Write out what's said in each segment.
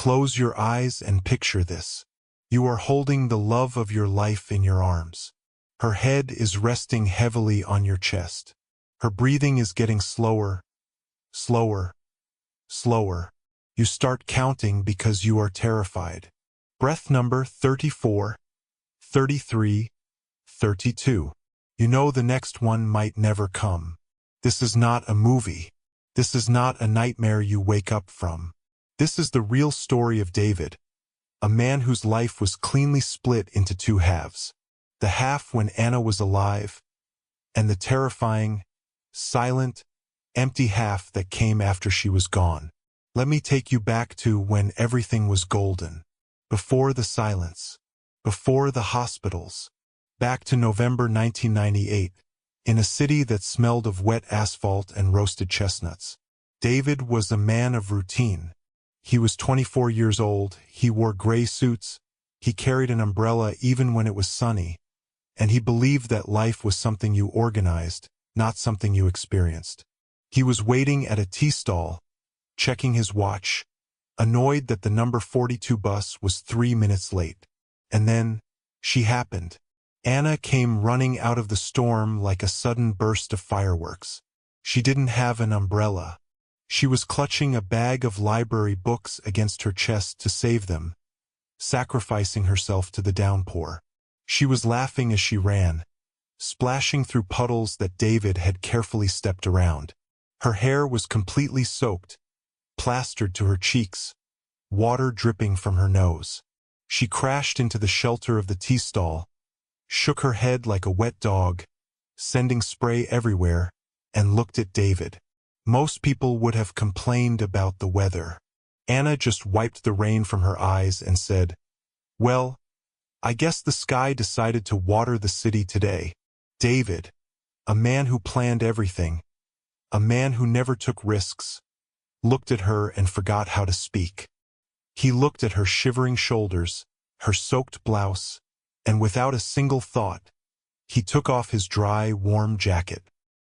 Close your eyes and picture this. You are holding the love of your life in your arms. Her head is resting heavily on your chest. Her breathing is getting slower, slower, slower. You start counting because you are terrified. Breath number 34, 33, 32. You know the next one might never come. This is not a movie. This is not a nightmare you wake up from. This is the real story of David, a man whose life was cleanly split into two halves. The half when Anna was alive, and the terrifying, silent, empty half that came after she was gone. Let me take you back to when everything was golden. Before the silence. Before the hospitals. Back to November 1998, in a city that smelled of wet asphalt and roasted chestnuts. David was a man of routine. He was 24 years old, he wore gray suits, he carried an umbrella even when it was sunny, and he believed that life was something you organized, not something you experienced. He was waiting at a tea stall, checking his watch, annoyed that the number 42 bus was 3 minutes late. And then, she happened. Anna came running out of the storm like a sudden burst of fireworks. She didn't have an umbrella. She was clutching a bag of library books against her chest to save them, sacrificing herself to the downpour. She was laughing as she ran, splashing through puddles that David had carefully stepped around. Her hair was completely soaked, plastered to her cheeks, water dripping from her nose. She crashed into the shelter of the tea stall, shook her head like a wet dog, sending spray everywhere, and looked at David. Most people would have complained about the weather. Anna just wiped the rain from her eyes and said, "Well, I guess the sky decided to water the city today." David, a man who planned everything, a man who never took risks, looked at her and forgot how to speak. He looked at her shivering shoulders, her soaked blouse, and without a single thought, he took off his dry, warm jacket.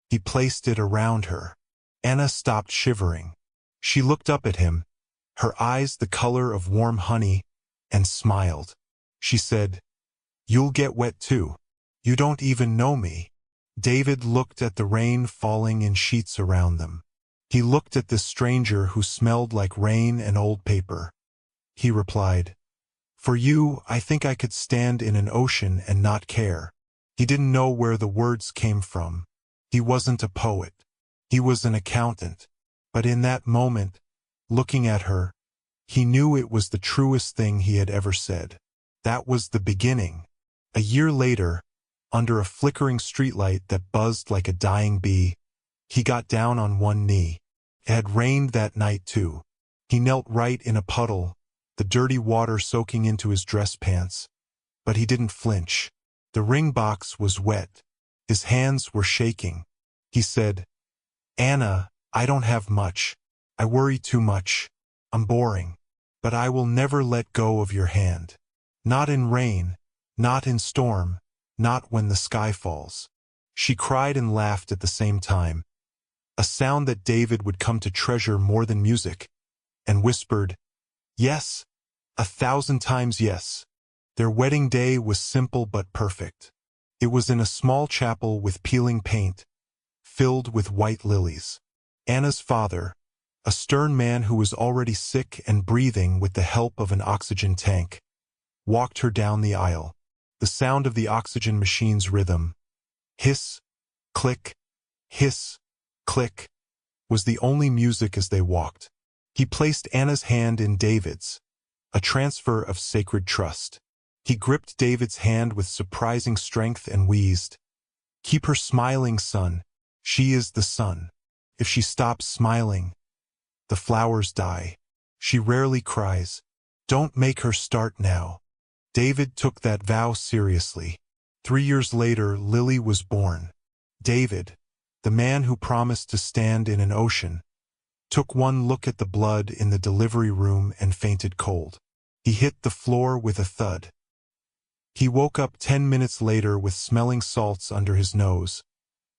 He placed it around her. Anna stopped shivering. She looked up at him, her eyes the color of warm honey, and smiled. She said, "You'll get wet too. You don't even know me." David looked at the rain falling in sheets around them. He looked at this stranger who smelled like rain and old paper. He replied, "For you, I think I could stand in an ocean and not care." He didn't know where the words came from. He wasn't a poet. He was an accountant. But in that moment, looking at her, he knew it was the truest thing he had ever said. That was the beginning. A year later, under a flickering streetlight that buzzed like a dying bee, he got down on one knee. It had rained that night too. He knelt right in a puddle, the dirty water soaking into his dress pants. But he didn't flinch. The ring box was wet. His hands were shaking. He said, "Anna, I don't have much. I worry too much. I'm boring. But I will never let go of your hand. Not in rain, not in storm, not when the sky falls." She cried and laughed at the same time, a sound that David would come to treasure more than music, and whispered, "Yes, 1,000 times yes." Their wedding day was simple but perfect. It was in a small chapel with peeling paint, filled with white lilies. Anna's father, a stern man who was already sick and breathing with the help of an oxygen tank, walked her down the aisle. The sound of the oxygen machine's rhythm, hiss, click, hiss, click, was the only music as they walked. He placed Anna's hand in David's, a transfer of sacred trust. He gripped David's hand with surprising strength and wheezed, "Keep her smiling, son. She is the sun. If she stops smiling, the flowers die. She rarely cries. Don't make her start now." David took that vow seriously. 3 years later, Lily was born. David, the man who promised to stand in an ocean, took one look at the blood in the delivery room and fainted cold. He hit the floor with a thud. He woke up 10 minutes later with smelling salts under his nose,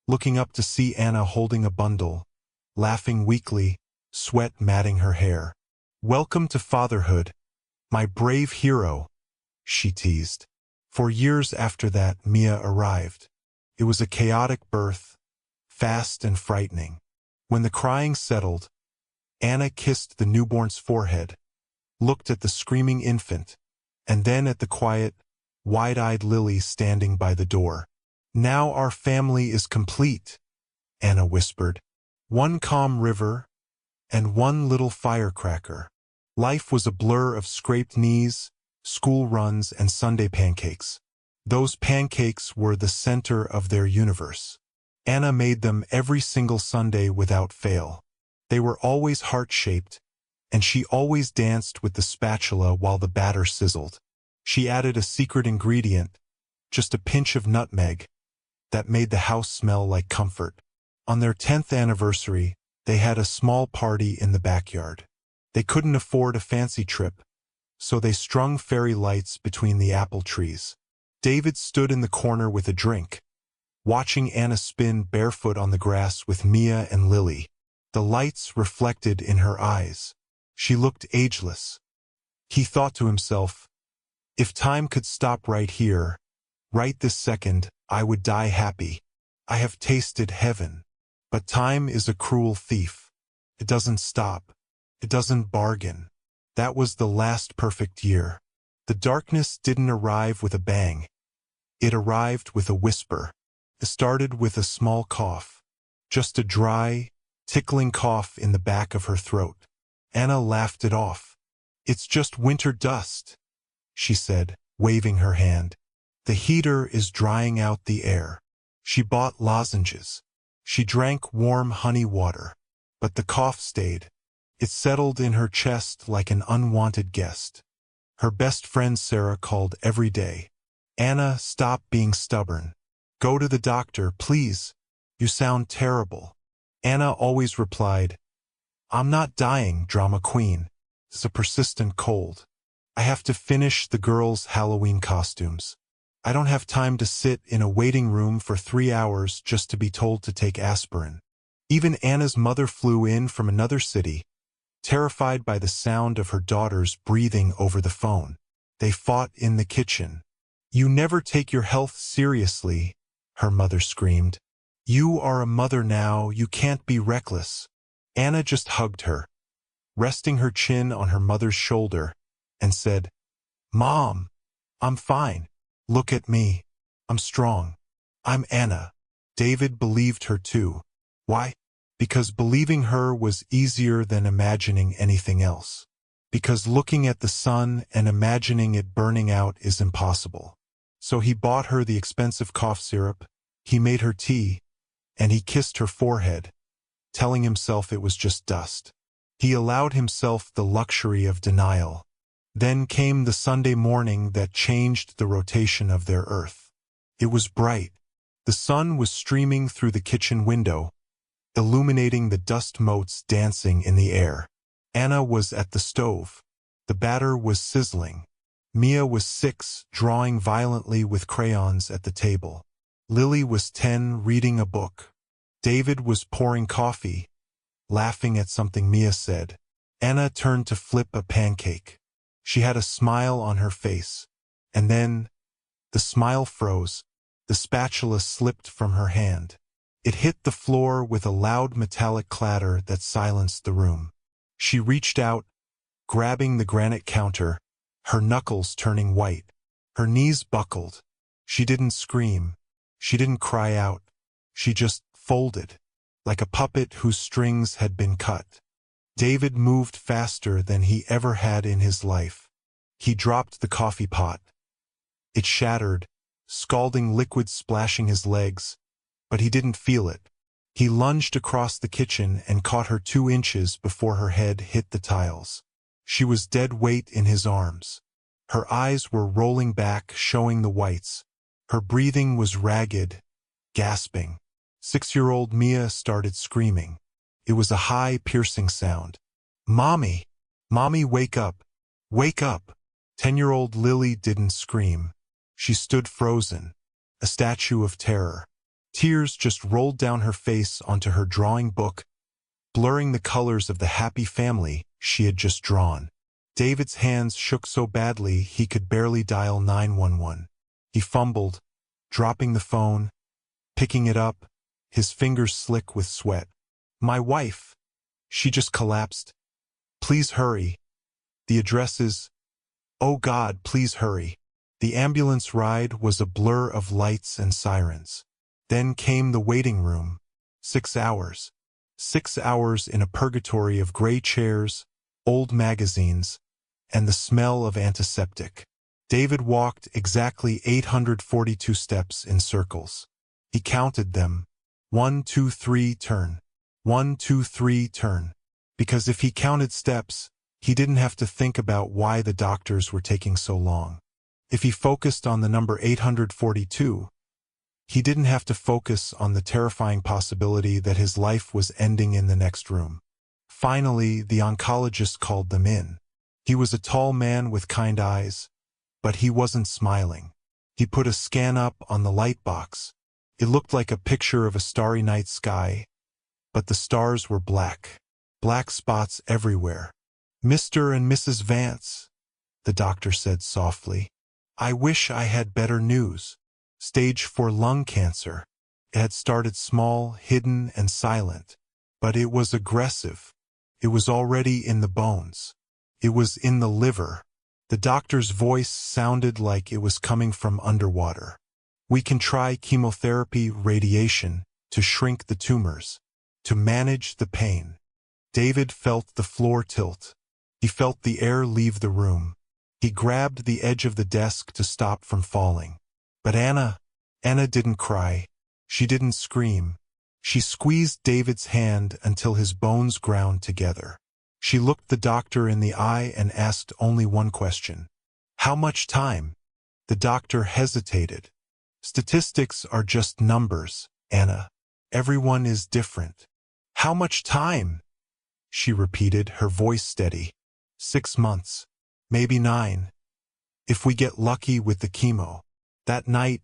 looking up to see Anna holding a bundle, laughing weakly, sweat matting her hair. "Welcome to fatherhood, my brave hero," she teased. For years after that, Mia arrived. It was a chaotic birth, fast and frightening. When the crying settled, Anna kissed the newborn's forehead, looked at the screaming infant, and then at the quiet, wide-eyed Lily standing by the door. "Now our family is complete," Anna whispered. "One calm river and one little firecracker." Life was a blur of scraped knees, school runs, and Sunday pancakes. Those pancakes were the center of their universe. Anna made them every single Sunday without fail. They were always heart-shaped, and she always danced with the spatula while the batter sizzled. She added a secret ingredient, just a pinch of nutmeg, that made the house smell like comfort. On their 10th anniversary, they had a small party in the backyard. They couldn't afford a fancy trip, so they strung fairy lights between the apple trees. David stood in the corner with a drink, watching Anna spin barefoot on the grass with Mia and Lily. The lights reflected in her eyes. She looked ageless. He thought to himself, if time could stop right here, right this second, I would die happy. I have tasted heaven. But time is a cruel thief. It doesn't stop. It doesn't bargain. That was the last perfect year. The darkness didn't arrive with a bang. It arrived with a whisper. It started with a small cough. Just a dry, tickling cough in the back of her throat. Anna laughed it off. "It's just winter dust," she said, waving her hand. "The heater is drying out the air." She bought lozenges. She drank warm honey water. But the cough stayed. It settled in her chest like an unwanted guest. Her best friend Sarah called every day. "Anna, stop being stubborn. Go to the doctor, please. You sound terrible." Anna always replied, "I'm not dying, drama queen. It's a persistent cold. I have to finish the girls' Halloween costumes. I don't have time to sit in a waiting room for 3 hours just to be told to take aspirin." Even Anna's mother flew in from another city, terrified by the sound of her daughters breathing over the phone. They fought in the kitchen. "You never take your health seriously," her mother screamed. "You are a mother now, you can't be reckless." Anna just hugged her, resting her chin on her mother's shoulder, and said, "Mom, I'm fine. Look at me. I'm strong. I'm Anna." David believed her too. Why? Because believing her was easier than imagining anything else. Because looking at the sun and imagining it burning out is impossible. So he bought her the expensive cough syrup, he made her tea, and he kissed her forehead, telling himself it was just dust. He allowed himself the luxury of denial. Then came the Sunday morning that changed the rotation of their earth. It was bright. The sun was streaming through the kitchen window, illuminating the dust motes dancing in the air. Anna was at the stove. The batter was sizzling. Mia was 6, drawing violently with crayons at the table. Lily was 10, reading a book. David was pouring coffee, laughing at something Mia said. Anna turned to flip a pancake. She had a smile on her face. And then, the smile froze. The spatula slipped from her hand. It hit the floor with a loud metallic clatter that silenced the room. She reached out, grabbing the granite counter, her knuckles turning white. Her knees buckled. She didn't scream. She didn't cry out. She just folded, like a puppet whose strings had been cut. David moved faster than he ever had in his life. He dropped the coffee pot. It shattered, scalding liquid splashing his legs, but he didn't feel it. He lunged across the kitchen and caught her 2 inches before her head hit the tiles. She was dead weight in his arms. Her eyes were rolling back, showing the whites. Her breathing was ragged, gasping. 6-year-old Mia started screaming. It was a high, piercing sound. "Mommy! Mommy, wake up! Wake up!" 10-year-old Lily didn't scream. She stood frozen, a statue of terror. Tears just rolled down her face onto her drawing book, blurring the colors of the happy family she had just drawn. David's hands shook so badly he could barely dial 911. He fumbled, dropping the phone, picking it up, his fingers slick with sweat. "My wife. She just collapsed. Please hurry. The address is... Oh God, please hurry." The ambulance ride was a blur of lights and sirens. Then came the waiting room. 6 hours. 6 hours in a purgatory of gray chairs, old magazines, and the smell of antiseptic. David walked exactly 842 steps in circles. He counted them. 1, 2, 3, turn. 1, 2, 3, turn. Because if he counted steps, he didn't have to think about why the doctors were taking so long. If he focused on the number 842, he didn't have to focus on the terrifying possibility that his life was ending in the next room. Finally, the oncologist called them in. He was a tall man with kind eyes, but he wasn't smiling. He put a scan up on the light box. It looked like a picture of a starry night sky, but the stars were black. Black spots everywhere. "Mr. and Mrs. Vance," the doctor said softly. "I wish I had better news. Stage 4 lung cancer. It had started small, hidden, and silent. But it was aggressive. It was already in the bones. It was in the liver." The doctor's voice sounded like it was coming from underwater. "We can try chemotherapy, radiation, to shrink the tumors, to manage the pain." David felt the floor tilt. He felt the air leave the room. He grabbed the edge of the desk to stop from falling. But Anna didn't cry. She didn't scream. She squeezed David's hand until his bones ground together. She looked the doctor in the eye and asked only one question. "How much time?" The doctor hesitated. "Statistics are just numbers, Anna. Everyone is different." "How much time?" she repeated, her voice steady. 6 months. Maybe 9. If we get lucky with the chemo." That night,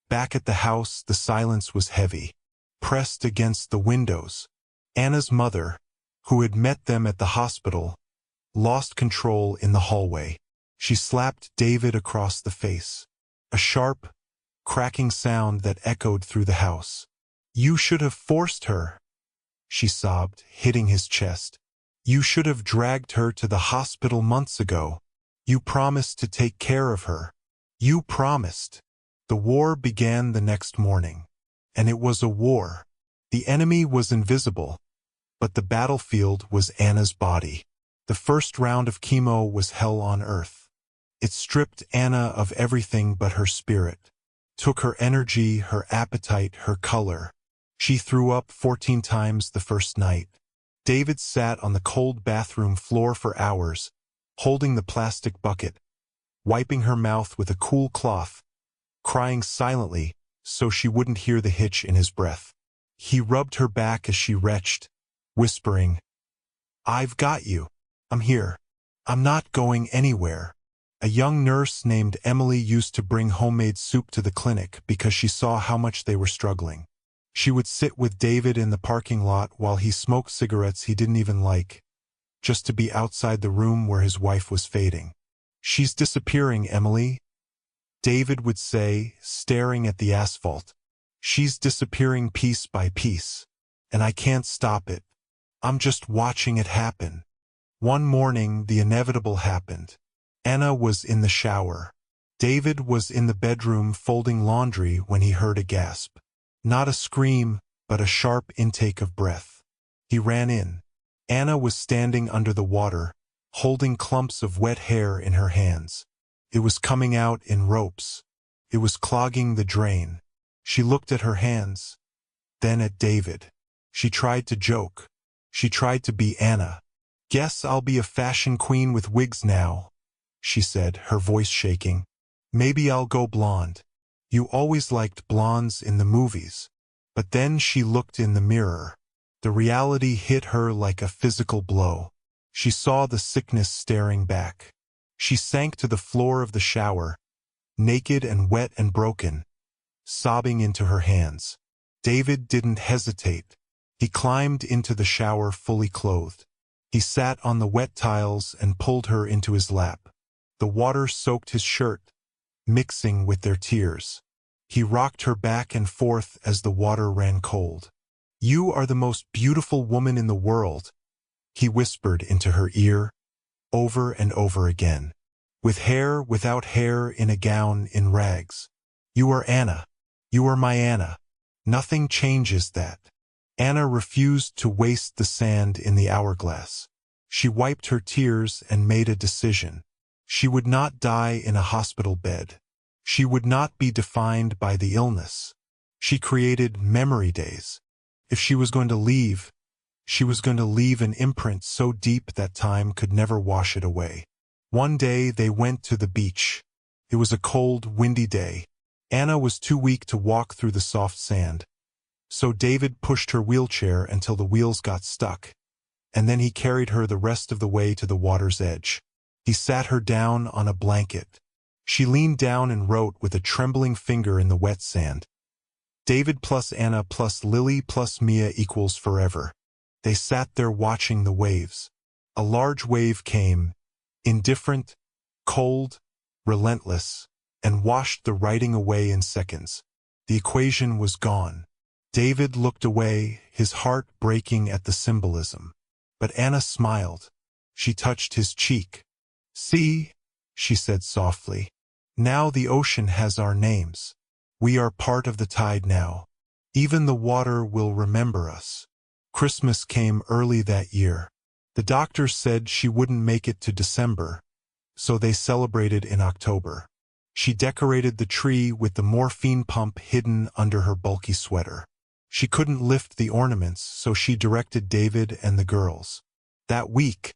back at the house, the silence was heavy. Pressed against the windows, Anna's mother, who had met them at the hospital, lost control in the hallway. She slapped David across the face. A sharp, cracking sound that echoed through the house. "You should have forced her," she sobbed, hitting his chest. "You should have dragged her to the hospital months ago. You promised to take care of her. You promised." The war began the next morning. And it was a war. The enemy was invisible, but the battlefield was Anna's body. The first round of chemo was hell on earth. It stripped Anna of everything but her spirit. Took her energy, her appetite, her color. She threw up 14 times the first night. David sat on the cold bathroom floor for hours, holding the plastic bucket, wiping her mouth with a cool cloth, crying silently so she wouldn't hear the hitch in his breath. He rubbed her back as she retched, whispering, "I've got you. I'm here. I'm not going anywhere." A young nurse named Emily used to bring homemade soup to the clinic because she saw how much they were struggling. She would sit with David in the parking lot while he smoked cigarettes he didn't even like, just to be outside the room where his wife was fading. "She's disappearing, Emily," David would say, staring at the asphalt. "She's disappearing piece by piece, and I can't stop it. I'm just watching it happen." One morning, the inevitable happened. Anna was in the shower. David was in the bedroom folding laundry when he heard a gasp. Not a scream, but a sharp intake of breath. He ran in. Anna was standing under the water, holding clumps of wet hair in her hands. It was coming out in ropes. It was clogging the drain. She looked at her hands, then at David. She tried to joke. She tried to be Anna. "Guess I'll be a fashion queen with wigs now," she said, her voice shaking. "Maybe I'll go blonde. You always liked blondes in the movies." But then she looked in the mirror. The reality hit her like a physical blow. She saw the sickness staring back. She sank to the floor of the shower, naked and wet and broken, sobbing into her hands. David didn't hesitate. He climbed into the shower fully clothed. He sat on the wet tiles and pulled her into his lap. The water soaked his shirt, mixing with their tears. He rocked her back and forth as the water ran cold. "You are the most beautiful woman in the world," he whispered into her ear, over and over again. "With hair, without hair, in a gown, in rags. You are Anna. You are my Anna. Nothing changes that." Anna refused to waste the sand in the hourglass. She wiped her tears and made a decision. She would not die in a hospital bed. She would not be defined by the illness. She created memory days. If she was going to leave, she was going to leave an imprint so deep that time could never wash it away. One day they went to the beach. It was a cold, windy day. Anna was too weak to walk through the soft sand. So David pushed her wheelchair until the wheels got stuck, and then he carried her the rest of the way to the water's edge. He sat her down on a blanket. She leaned down and wrote with a trembling finger in the wet sand. "David plus Anna plus Lily plus Mia equals forever." They sat there watching the waves. A large wave came, indifferent, cold, relentless, and washed the writing away in seconds. The equation was gone. David looked away, his heart breaking at the symbolism. But Anna smiled. She touched his cheek. "See," she said softly, "now the ocean has our names. We are part of the tide now. Even the water will remember us." Christmas came early that year. The doctors said she wouldn't make it to December, so they celebrated in October. She decorated the tree with the morphine pump hidden under her bulky sweater. She couldn't lift the ornaments, so she directed David and the girls. That week,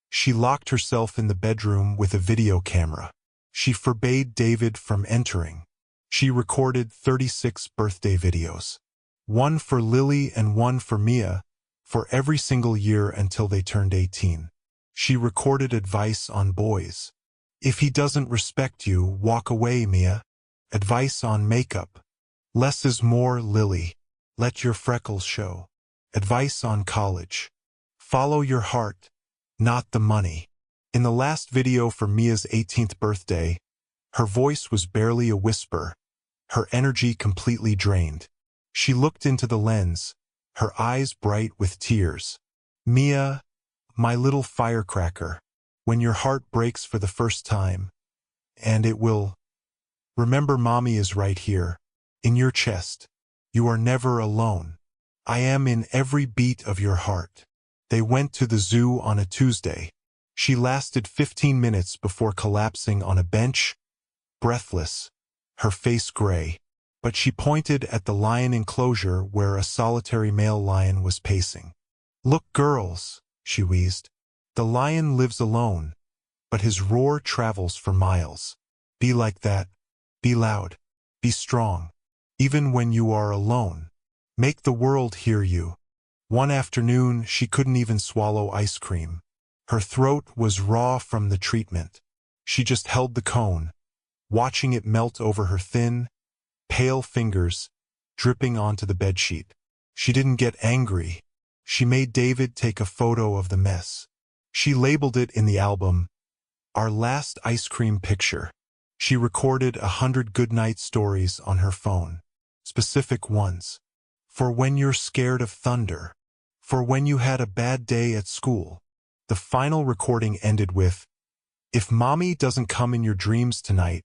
she locked herself in the bedroom with a video camera. She forbade David from entering. She recorded 36 birthday videos. One for Lily and one for Mia, for every single year until they turned 18. She recorded advice on boys. "If he doesn't respect you, walk away, Mia." Advice on makeup. "Less is more, Lily. Let your freckles show." Advice on college. "Follow your heart, not the money." In the last video for Mia's 18th birthday, her voice was barely a whisper, her energy completely drained. She looked into the lens, her eyes bright with tears. "Mia, my little firecracker, when your heart breaks for the first time, and it will, remember mommy is right here, in your chest. You are never alone. I am in every beat of your heart." They went to the zoo on a Tuesday. She lasted 15 minutes before collapsing on a bench, breathless, her face gray. But she pointed at the lion enclosure where a solitary male lion was pacing. "Look, girls," she wheezed. "The lion lives alone, but his roar travels for miles. Be like that. Be loud. Be strong. Even when you are alone. Make the world hear you." One afternoon, she couldn't even swallow ice cream. Her throat was raw from the treatment. She just held the cone, watching it melt over her thin, pale fingers, dripping onto the bedsheet. She didn't get angry. She made David take a photo of the mess. She labeled it in the album, "Our Last Ice Cream Picture." She recorded 100 goodnight stories on her phone. Specific ones. For when you're scared of thunder. For when you had a bad day at school. The final recording ended with, "If mommy doesn't come in your dreams tonight,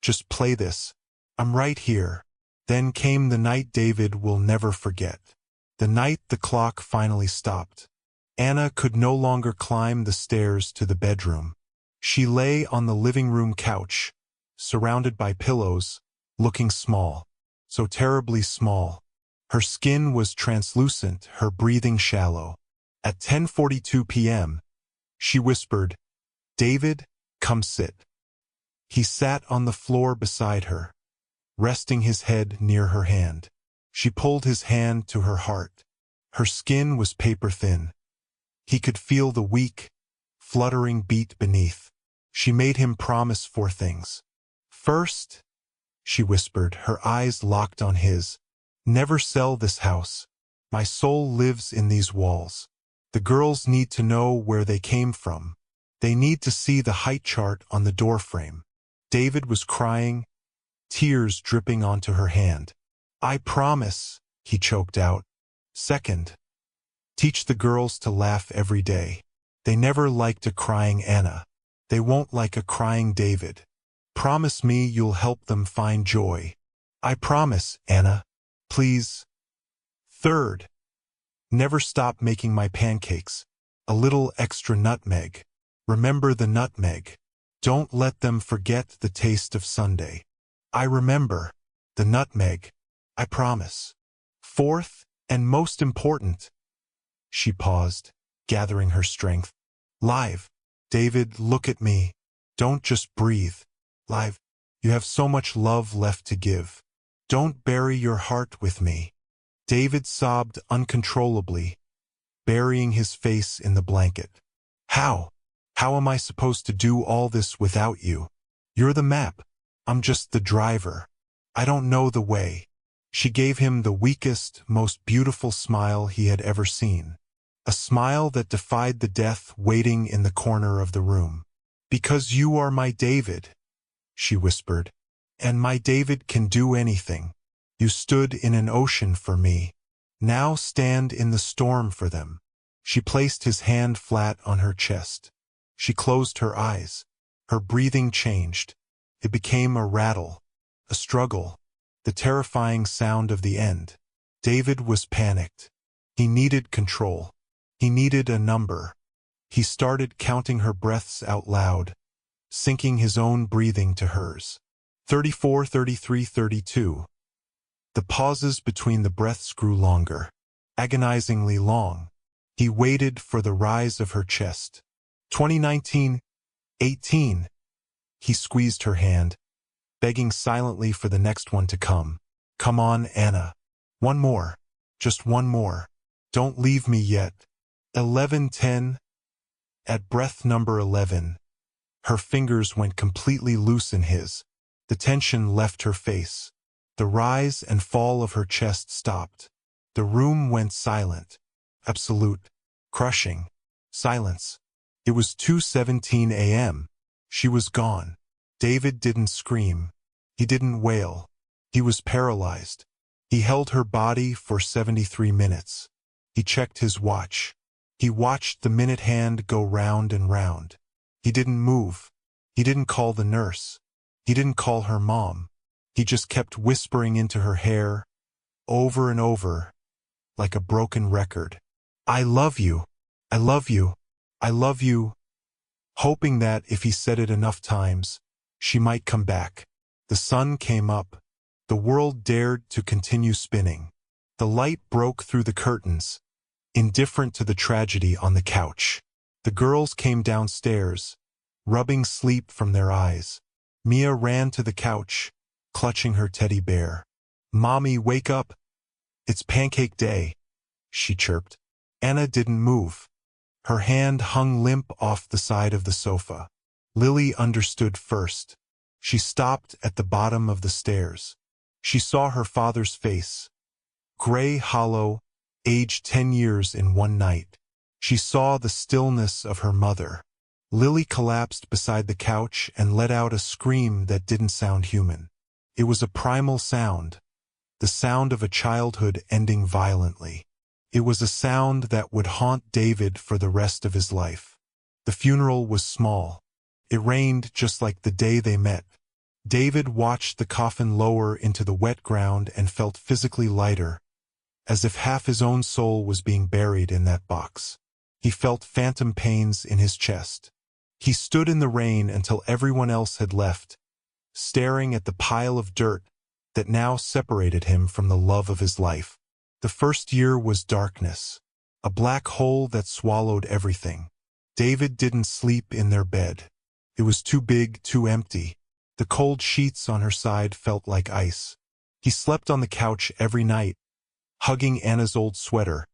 just play this. I'm right here." Then came the night David will never forget. The night the clock finally stopped. Anna could no longer climb the stairs to the bedroom. She lay on the living room couch, surrounded by pillows, looking small. So terribly small. Her skin was translucent, her breathing shallow. At 10:42 p.m., she whispered, "David, come sit." He sat on the floor beside her, resting his head near her hand. She pulled his hand to her heart. Her skin was paper thin. He could feel the weak, fluttering beat beneath. She made him promise 4 things. "First," she whispered, her eyes locked on his, "never sell this house. My soul lives in these walls. The girls need to know where they came from. They need to see the height chart on the doorframe. David was crying, tears dripping onto her hand. I promise, he choked out. Second, teach the girls to laugh every day. They never liked a crying Anna. They won't like a crying David. Promise me you'll help them find joy. I promise, Anna. Please. Third, never stop making my pancakes. A little extra nutmeg. Remember the nutmeg. Don't let them forget the taste of Sunday. I remember. The nutmeg. I promise. Fourth, and most important. She paused, gathering her strength. Live. David, look at me. Don't just breathe. Live. You have so much love left to give. Don't bury your heart with me. David sobbed uncontrollably, burying his face in the blanket. How? How am I supposed to do all this without you? You're the map. I'm just the driver. I don't know the way. She gave him the weakest, most beautiful smile he had ever seen. A smile that defied the death waiting in the corner of the room. Because you are my David, she whispered. And my David can do anything. You stood in an ocean for me. Now stand in the storm for them. She placed his hand flat on her chest. She closed her eyes. Her breathing changed. It became a rattle, a struggle, the terrifying sound of the end. David was panicked. He needed control. He needed a number. He started counting her breaths out loud, syncing his own breathing to hers. 34, 33, 32. The pauses between the breaths grew longer, agonizingly long. He waited for the rise of her chest. 2019, 18. He squeezed her hand, begging silently for the next one to come. Come on, Anna. One more. Just one more. Don't leave me yet. 11:10. At breath number 11, her fingers went completely loose in his. The tension left her face. The rise and fall of her chest stopped. The room went silent. Absolute, crushing silence. It was 2:17 a.m. She was gone. David didn't scream. He didn't wail. He was paralyzed. He held her body for 73 minutes. He checked his watch. He watched the minute hand go round and round. He didn't move. He didn't call the nurse. He didn't call her mom. He just kept whispering into her hair, over and over, like a broken record. I love you. I love you. I love you. Hoping that if he said it enough times, she might come back. The sun came up. The world dared to continue spinning. The light broke through the curtains, indifferent to the tragedy on the couch. The girls came downstairs, rubbing sleep from their eyes. Mia ran to the couch, clutching her teddy bear. Mommy, wake up. It's pancake day, she chirped. Anna didn't move. Her hand hung limp off the side of the sofa. Lily understood first. She stopped at the bottom of the stairs. She saw her father's face. Gray, hollow, aged 10 years in one night. She saw the stillness of her mother. Lily collapsed beside the couch and let out a scream that didn't sound human. It was a primal sound, the sound of a childhood ending violently. It was a sound that would haunt David for the rest of his life. The funeral was small. It rained just like the day they met. David watched the coffin lower into the wet ground and felt physically lighter, as if half his own soul was being buried in that box. He felt phantom pains in his chest. He stood in the rain until everyone else had left, staring at the pile of dirt that now separated him from the love of his life. The first year was darkness, a black hole that swallowed everything. David didn't sleep in their bed. It was too big, too empty. The cold sheets on her side felt like ice. He slept on the couch every night, hugging Anna's old sweater,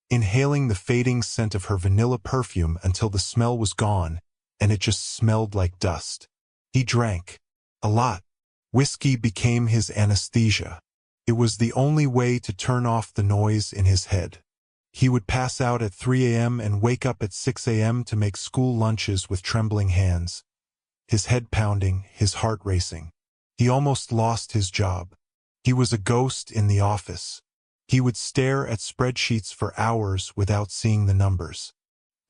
inhaling the fading scent of her vanilla perfume until the smell was gone and it just smelled like dust. He drank. A lot. Whiskey became his anesthesia. It was the only way to turn off the noise in his head. He would pass out at 3 a.m. and wake up at 6 a.m. to make school lunches with trembling hands, his head pounding, his heart racing. He almost lost his job. He was a ghost in the office. He would stare at spreadsheets for hours without seeing the numbers.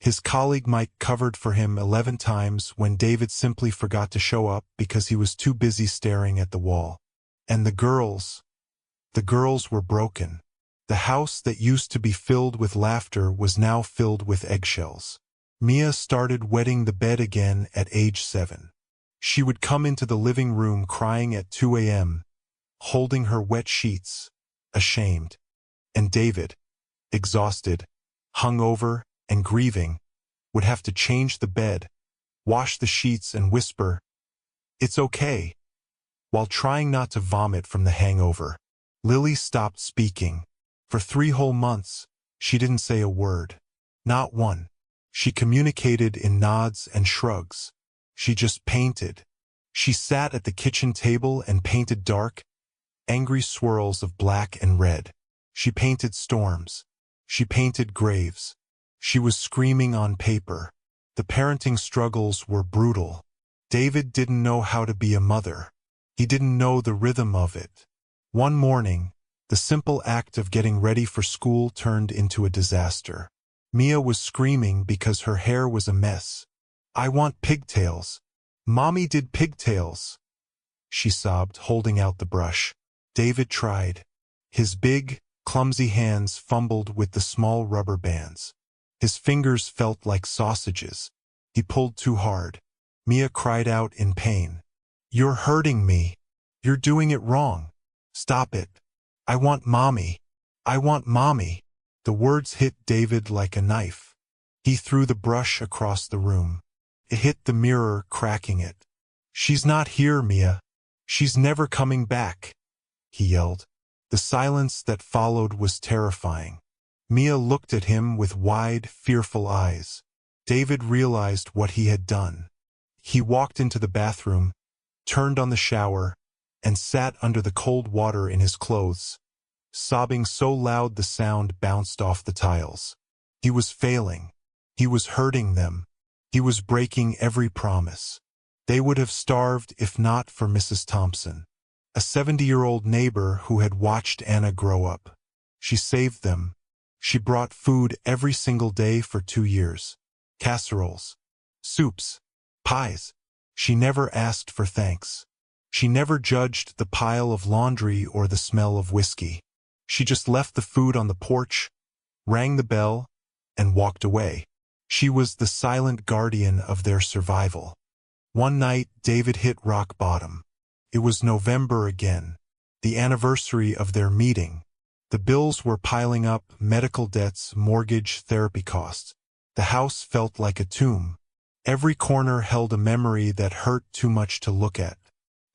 His colleague Mike covered for him 11 times when David simply forgot to show up because he was too busy staring at the wall. And the girls were broken. The house that used to be filled with laughter was now filled with eggshells. Mia started wetting the bed again at age 7. She would come into the living room crying at 2 a.m., holding her wet sheets, ashamed. And David, exhausted, hungover, and grieving, would have to change the bed, wash the sheets, and whisper, "It's okay," while trying not to vomit from the hangover. Lily stopped speaking. For 3 whole months, she didn't say a word. Not one. She communicated in nods and shrugs. She just painted. She sat at the kitchen table and painted dark, angry swirls of black and red. She painted storms. She painted graves. She was screaming on paper. The parenting struggles were brutal. David didn't know how to be a mother. He didn't know the rhythm of it. One morning, the simple act of getting ready for school turned into a disaster. Mia was screaming because her hair was a mess. "I want pigtails. Mommy did pigtails," she sobbed, holding out the brush. David tried. His big, clumsy hands fumbled with the small rubber bands. His fingers felt like sausages. He pulled too hard. Mia cried out in pain. "You're hurting me. You're doing it wrong. Stop it. I want mommy. I want mommy." The words hit David like a knife. He threw the brush across the room. It hit the mirror, cracking it. "She's not here, Mia. She's never coming back," he yelled. The silence that followed was terrifying. Mia looked at him with wide, fearful eyes. David realized what he had done. He walked into the bathroom, turned on the shower, and sat under the cold water in his clothes, sobbing so loud the sound bounced off the tiles. He was failing. He was hurting them. He was breaking every promise. They would have starved if not for Mrs. Thompson, a 70-year-old neighbor who had watched Anna grow up. She saved them. She brought food every single day for 2 years. Casseroles, soups, pies. She never asked for thanks. She never judged the pile of laundry or the smell of whiskey. She just left the food on the porch, rang the bell, and walked away. She was the silent guardian of their survival. One night, David hit rock bottom. It was November again, the anniversary of their meeting. The bills were piling up, medical debts, mortgage, therapy costs. The house felt like a tomb. Every corner held a memory that hurt too much to look at.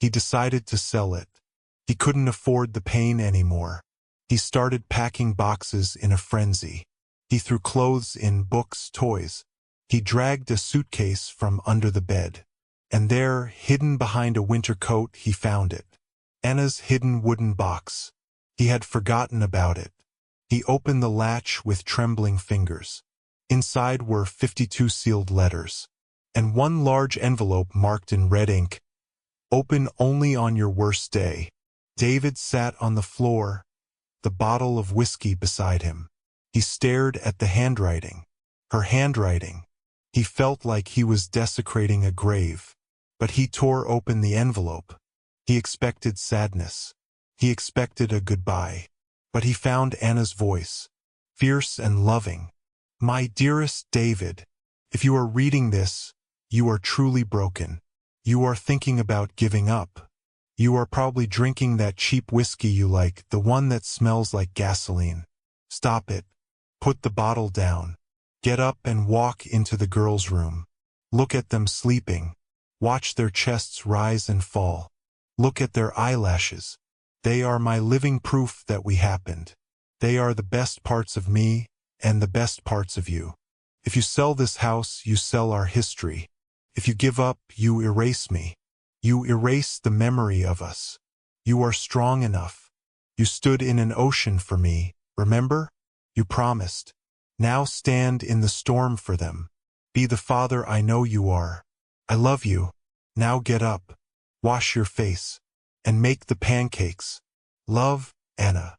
He decided to sell it. He couldn't afford the pain anymore. He started packing boxes in a frenzy. He threw clothes in, books, toys. He dragged a suitcase from under the bed. And there, hidden behind a winter coat, he found it. Anna's hidden wooden box. He had forgotten about it. He opened the latch with trembling fingers. Inside were 52 sealed letters, and one large envelope marked in red ink, "Open only on your worst day." David sat on the floor, the bottle of whiskey beside him. He stared at the handwriting. Her handwriting. He felt like he was desecrating a grave. But he tore open the envelope. He expected sadness. He expected a goodbye. But he found Anna's voice, fierce and loving. "My dearest David, if you are reading this, you are truly broken. You are thinking about giving up. You are probably drinking that cheap whiskey you like, the one that smells like gasoline. Stop it. Put the bottle down. Get up and walk into the girls' room. Look at them sleeping. Watch their chests rise and fall. Look at their eyelashes. They are my living proof that we happened. They are the best parts of me and the best parts of you. If you sell this house, you sell our history. If you give up, you erase me. You erase the memory of us. You are strong enough. You stood in an ocean for me, remember? You promised. Now stand in the storm for them. Be the father I know you are. I love you. Now get up, wash your face, and make the pancakes. Love, Anna.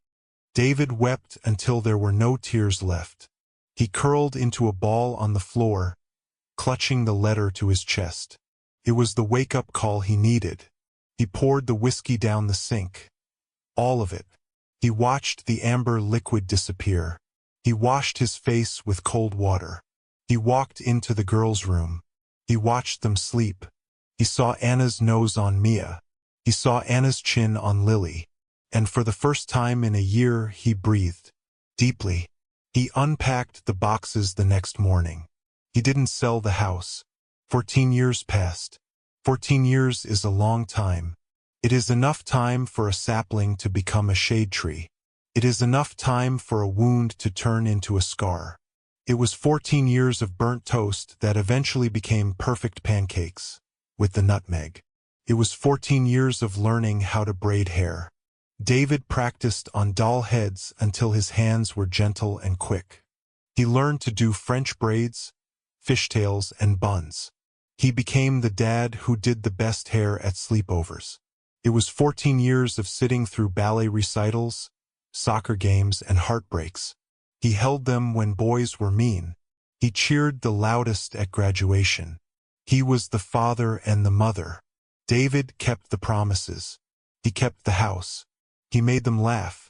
David wept until there were no tears left. He curled into a ball on the floor, clutching the letter to his chest. It was the wake-up call he needed. He poured the whiskey down the sink. All of it. He watched the amber liquid disappear. He washed his face with cold water. He walked into the girls' room. He watched them sleep. He saw Anna's nose on Mia. He saw Anna's chin on Lily. And for the first time in a year, he breathed deeply. He unpacked the boxes the next morning. He didn't sell the house. 14 years passed. 14 years is a long time. It is enough time for a sapling to become a shade tree. It is enough time for a wound to turn into a scar. It was 14 years of burnt toast that eventually became perfect pancakes, with the nutmeg. It was 14 years of learning how to braid hair. David practiced on doll heads until his hands were gentle and quick. He learned to do French braids, fishtails, and buns. He became the dad who did the best hair at sleepovers. It was 14 years of sitting through ballet recitals, soccer games, and heartbreaks. He held them when boys were mean. He cheered the loudest at graduation. He was the father and the mother. David kept the promises. He kept the house. He made them laugh.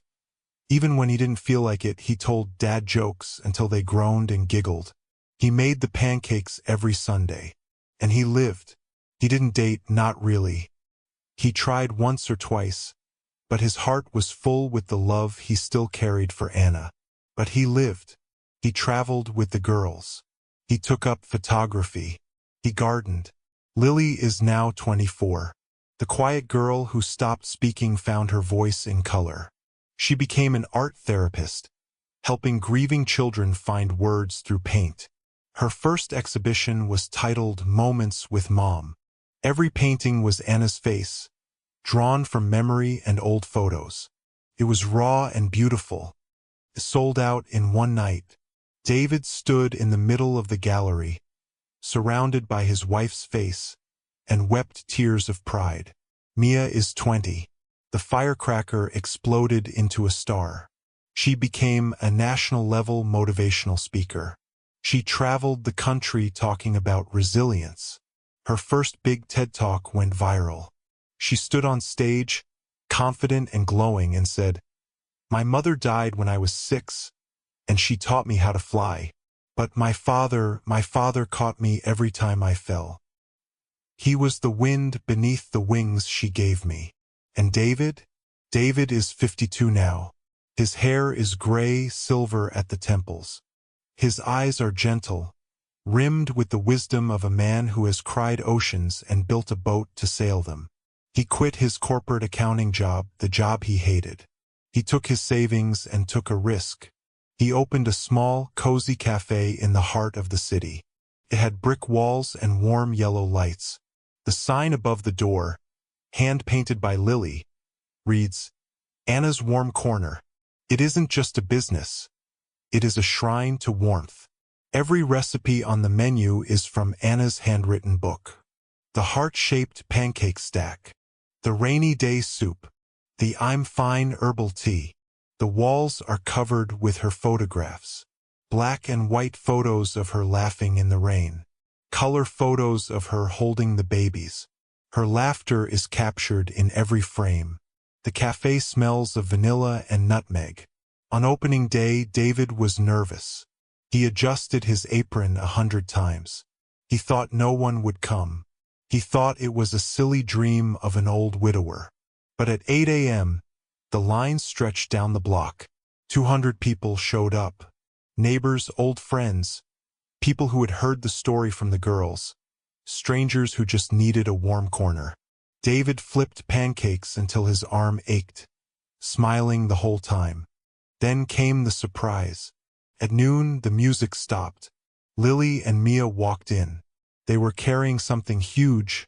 Even when he didn't feel like it, he told dad jokes until they groaned and giggled. He made the pancakes every Sunday. And he lived. He didn't date, not really. He tried once or twice, but his heart was full with the love he still carried for Anna. But he lived. He traveled with the girls. He took up photography. He gardened. Lily is now 24. The quiet girl who stopped speaking found her voice in color. She became an art therapist, helping grieving children find words through paint. Her first exhibition was titled Moments with Mom. Every painting was Anna's face, drawn from memory and old photos. It was raw and beautiful. It sold out in one night. David stood in the middle of the gallery, surrounded by his wife's face, and wept tears of pride. Mia is 20. The firecracker exploded into a star. She became a national-level motivational speaker. She traveled the country talking about resilience. Her first big TED Talk went viral. She stood on stage, confident and glowing, and said, "My mother died when I was 6, and she taught me how to fly. But my father caught me every time I fell. He was the wind beneath the wings she gave me." And David is 52 now. His hair is gray silver at the temples. His eyes are gentle, rimmed with the wisdom of a man who has cried oceans and built a boat to sail them. He quit his corporate accounting job, the job he hated. He took his savings and took a risk. He opened a small, cozy cafe in the heart of the city. It had brick walls and warm yellow lights. The sign above the door, hand-painted by Lily, reads, "Anna's Warm Corner." It isn't just a business. It is a shrine to warmth. Every recipe on the menu is from Anna's handwritten book. The heart-shaped pancake stack, the rainy day soup, the I'm fine herbal tea. The walls are covered with her photographs. Black and white photos of her laughing in the rain. Color photos of her holding the babies. Her laughter is captured in every frame. The cafe smells of vanilla and nutmeg. On opening day, David was nervous. He adjusted his apron 100 times. He thought no one would come. He thought it was a silly dream of an old widower. But at 8 a.m., the line stretched down the block. 200 people showed up. Neighbors, old friends, people who had heard the story from the girls, strangers who just needed a warm corner. David flipped pancakes until his arm ached, smiling the whole time. Then came the surprise. At noon, the music stopped. Lily and Mia walked in. They were carrying something huge,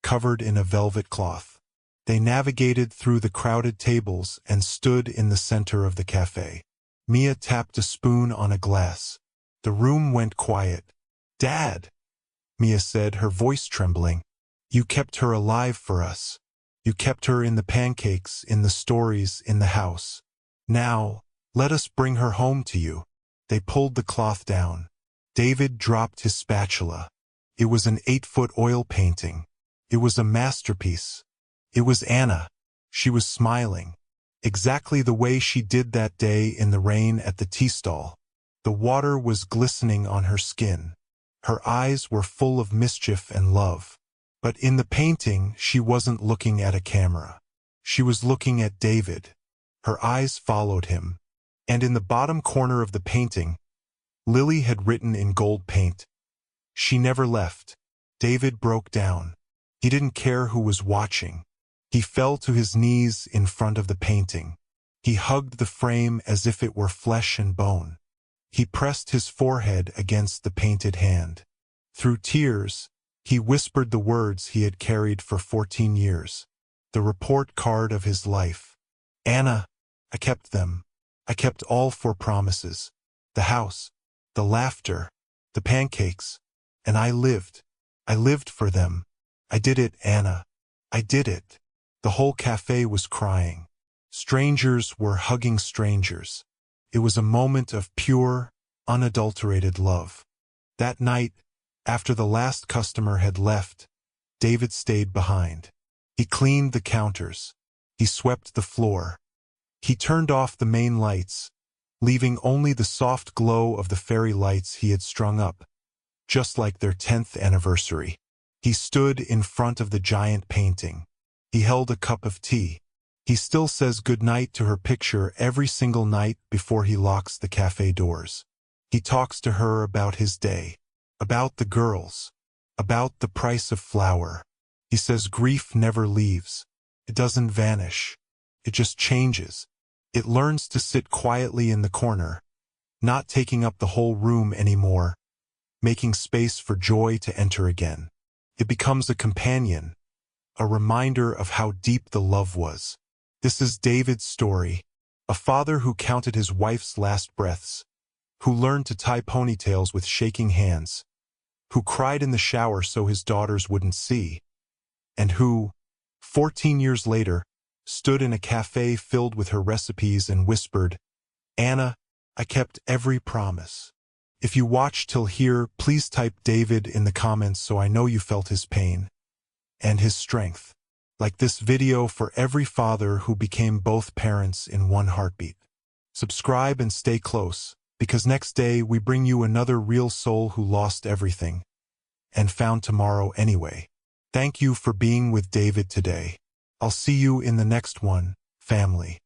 covered in a velvet cloth. They navigated through the crowded tables and stood in the center of the cafe. Mia tapped a spoon on a glass. The room went quiet. "Dad," Mia said, her voice trembling. "You kept her alive for us. You kept her in the pancakes, in the stories, in the house. Now, let us bring her home to you." They pulled the cloth down. David dropped his spatula. It was an 8-foot oil painting. It was a masterpiece. It was Anna. She was smiling, exactly the way she did that day in the rain at the tea stall. The water was glistening on her skin. Her eyes were full of mischief and love. But in the painting, she wasn't looking at a camera. She was looking at David. Her eyes followed him. And in the bottom corner of the painting, Lily had written in gold paint, "She never left." David broke down. He didn't care who was watching. He fell to his knees in front of the painting. He hugged the frame as if it were flesh and bone. He pressed his forehead against the painted hand. Through tears, he whispered the words he had carried for 14 years, the report card of his life. "Anna, I kept them. I kept all 4 promises. The house, the laughter, the pancakes. And I lived. I lived for them. I did it, Anna. I did it." The whole café was crying. Strangers were hugging strangers. It was a moment of pure, unadulterated love. That night, after the last customer had left, David stayed behind. He cleaned the counters. He swept the floor. He turned off the main lights, leaving only the soft glow of the fairy lights he had strung up, just like their 10th anniversary. He stood in front of the giant painting. He held a cup of tea. He still says goodnight to her picture every single night before he locks the cafe doors. He talks to her about his day, about the girls, about the price of flour. He says grief never leaves. It doesn't vanish. It just changes. It learns to sit quietly in the corner, not taking up the whole room anymore, making space for joy to enter again. It becomes a companion, a reminder of how deep the love was. This is David's story, a father who counted his wife's last breaths, who learned to tie ponytails with shaking hands, who cried in the shower so his daughters wouldn't see, and who, 14 years later, stood in a cafe filled with her recipes and whispered, "Anna, I kept every promise." If you watched till here, please type David in the comments so I know you felt his pain and his strength. Like this video for every father who became both parents in one heartbeat. Subscribe and stay close, because next day we bring you another real soul who lost everything and found tomorrow anyway. Thank you for being with David today. I'll see you in the next one, family.